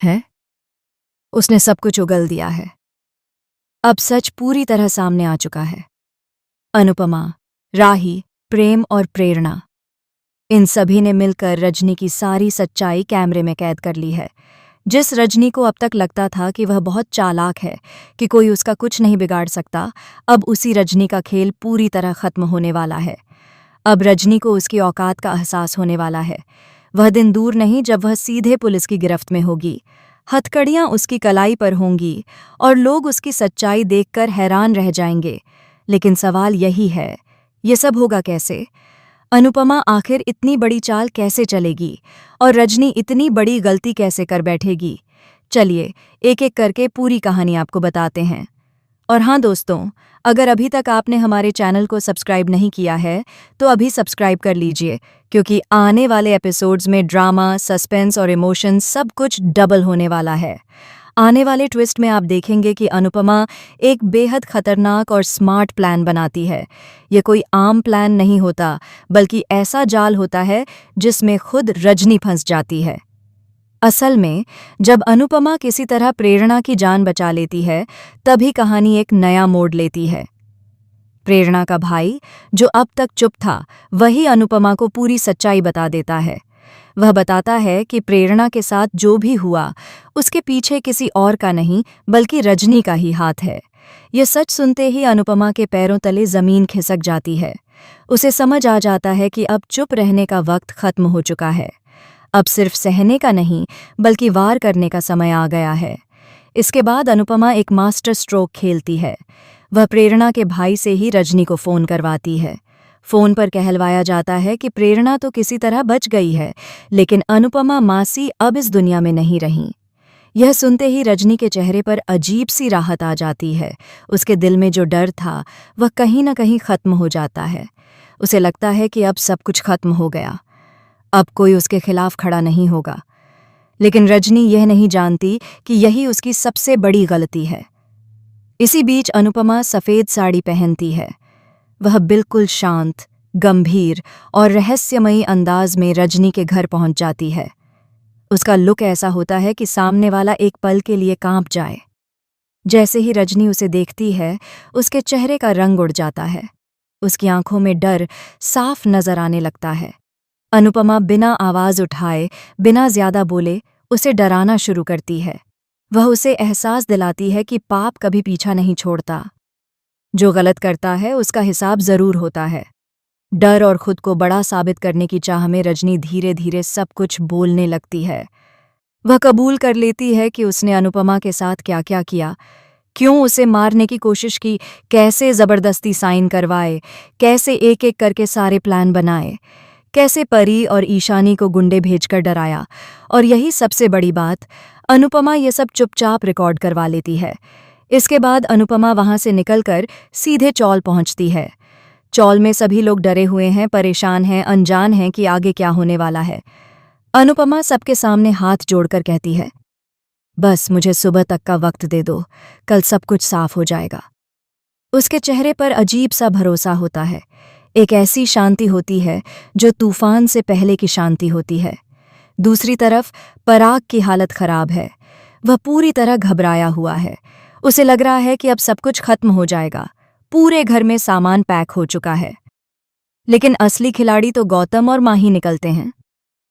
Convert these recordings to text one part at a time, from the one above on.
है? उसने सब कुछ उगल दिया है। अब सच पूरी तरह सामने आ चुका है। अनुपमा, राही, प्रेम और प्रेरणा, इन सभी ने मिलकर रजनी की सारी सच्चाई कैमरे में कैद कर ली है। जिस रजनी को अब तक लगता था कि वह बहुत चालाक है, कि कोई उसका कुछ नहीं बिगाड़ सकता, अब उसी रजनी का खेल पूरी तरह खत्म होने वाला है। अब रजनी को उसकी औकात का एहसास होने वाला है। वह दिन दूर नहीं जब वह सीधे पुलिस की गिरफ्त में होगी। हथकड़ियां उसकी कलाई पर होंगी और लोग उसकी सच्चाई देखकर हैरान रह जाएंगे। लेकिन सवाल यही है, ये सब होगा कैसे? अनुपमा आखिर इतनी बड़ी चाल कैसे चलेगी और रजनी इतनी बड़ी गलती कैसे कर बैठेगी? चलिए एक एक करके पूरी कहानी आपको बताते हैं। और हाँ दोस्तों, अगर अभी तक आपने हमारे चैनल को सब्सक्राइब नहीं किया है तो अभी सब्सक्राइब कर लीजिए, क्योंकि आने वाले एपिसोड्स में ड्रामा, सस्पेंस और इमोशंस सब कुछ डबल होने वाला है। आने वाले ट्विस्ट में आप देखेंगे कि अनुपमा एक बेहद खतरनाक और स्मार्ट प्लान बनाती है। ये कोई आम प्लान नहीं होता, बल्कि ऐसा जाल होता है जिसमें खुद रजनी फंस जाती है। असल में जब अनुपमा किसी तरह प्रेरणा की जान बचा लेती है, तभी कहानी एक नया मोड़ लेती है। प्रेरणा का भाई, जो अब तक चुप था, वही अनुपमा को पूरी सच्चाई बता देता है। वह बताता है कि प्रेरणा के साथ जो भी हुआ, उसके पीछे किसी और का नहीं बल्कि रजनी का ही हाथ है। यह सच सुनते ही अनुपमा के पैरों तले जमीन खिसक जाती है। उसे समझ आ जाता है कि अब चुप रहने का वक्त खत्म हो चुका है। अब सिर्फ सहने का नहीं बल्कि वार करने का समय आ गया है। इसके बाद अनुपमा एक मास्टर स्ट्रोक खेलती है। वह प्रेरणा के भाई से ही रजनी को फ़ोन करवाती है। फ़ोन पर कहलवाया जाता है कि प्रेरणा तो किसी तरह बच गई है, लेकिन अनुपमा मासी अब इस दुनिया में नहीं रहीं। यह सुनते ही रजनी के चेहरे पर अजीब सी राहत आ जाती है। उसके दिल में जो डर था वह कहीं न कहीं खत्म हो जाता है। उसे लगता है कि अब सब कुछ खत्म हो गया, अब कोई उसके खिलाफ खड़ा नहीं होगा। लेकिन रजनी यह नहीं जानती कि यही उसकी सबसे बड़ी गलती है। इसी बीच अनुपमा सफ़ेद साड़ी पहनती है। वह बिल्कुल शांत, गंभीर और रहस्यमयी अंदाज में रजनी के घर पहुंच जाती है। उसका लुक ऐसा होता है कि सामने वाला एक पल के लिए कांप जाए। जैसे ही रजनी उसे देखती है, उसके चेहरे का रंग उड़ जाता है। उसकी आंखों में डर साफ नजर आने लगता है। अनुपमा बिना आवाज उठाए, बिना ज्यादा बोले, उसे डराना शुरू करती है। वह उसे एहसास दिलाती है कि पाप कभी पीछा नहीं छोड़ता। जो गलत करता है उसका हिसाब जरूर होता है। डर और खुद को बड़ा साबित करने की चाह में रजनी धीरे धीरे सब कुछ बोलने लगती है। वह कबूल कर लेती है कि उसने अनुपमा के साथ क्या क्या किया, क्यों उसे मारने की कोशिश की, कैसे जबरदस्ती साइन करवाए, कैसे एक एक करके सारे प्लान बनाए, कैसे परी और ईशानी को गुंडे भेजकर डराया। और यही सबसे बड़ी बात, अनुपमा ये सब चुपचाप रिकॉर्ड करवा लेती है। इसके बाद अनुपमा वहां से निकलकर सीधे चौल पहुंचती है। चौल में सभी लोग डरे हुए हैं, परेशान हैं, अनजान हैं कि आगे क्या होने वाला है। अनुपमा सबके सामने हाथ जोड़कर कहती है, बस मुझे सुबह तक का वक्त दे दो, कल सब कुछ साफ हो जाएगा। उसके चेहरे पर अजीब सा भरोसा होता है। एक ऐसी शांति होती है जो तूफान से पहले की शांति होती है। दूसरी तरफ पराग की हालत खराब है। वह पूरी तरह घबराया हुआ है। उसे लग रहा है कि अब सब कुछ खत्म हो जाएगा। पूरे घर में सामान पैक हो चुका है। लेकिन असली खिलाड़ी तो गौतम और माही निकलते हैं।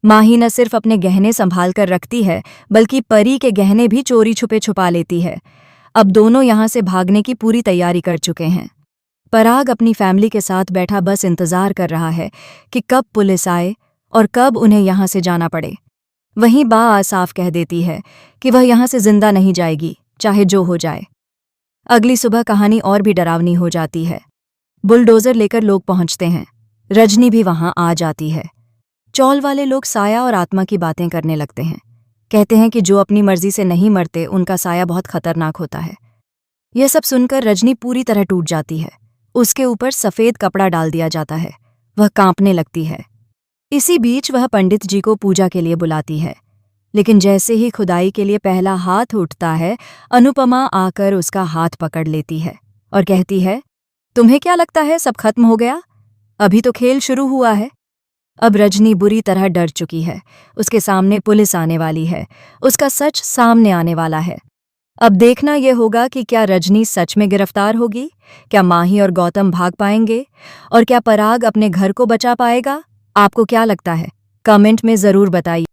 माही न सिर्फ अपने गहने संभाल कर रखती है, बल्कि परी के गहने भी चोरी छुपे छुपा लेती है। अब दोनों यहां से भागने की पूरी तैयारी कर चुके हैं। पराग अपनी फैमिली के साथ बैठा बस इंतजार कर रहा है कि कब पुलिस आए और कब उन्हें यहां से जाना पड़े। वहीं बा साफ कह देती है कि वह यहां से जिंदा नहीं जाएगी, चाहे जो हो जाए। अगली सुबह कहानी और भी डरावनी हो जाती है। बुलडोजर लेकर लोग पहुंचते हैं। रजनी भी वहां आ जाती है। चौल वाले लोग साया और आत्मा की बातें करने लगते हैं। कहते हैं कि जो अपनी मर्जी से नहीं मरते, उनका साया बहुत खतरनाक होता है। यह सब सुनकर रजनी पूरी तरह टूट जाती है। उसके ऊपर सफ़ेद कपड़ा डाल दिया जाता है। वह कांपने लगती है। इसी बीच वह पंडित जी को पूजा के लिए बुलाती है। लेकिन जैसे ही खुदाई के लिए पहला हाथ उठता है, अनुपमा आकर उसका हाथ पकड़ लेती है और कहती है, तुम्हें क्या लगता है सब खत्म हो गया? अभी तो खेल शुरू हुआ है। अब रजनी बुरी तरह डर चुकी है। उसके सामने पुलिस आने वाली है। उसका सच सामने आने वाला है। अब देखना यह होगा कि क्या रजनी सच में गिरफ्तार होगी, क्या माही और गौतम भाग पाएंगे, और क्या पराग अपने घर को बचा पाएगा। आपको क्या लगता है? कमेंट में ज़रूर बताइए।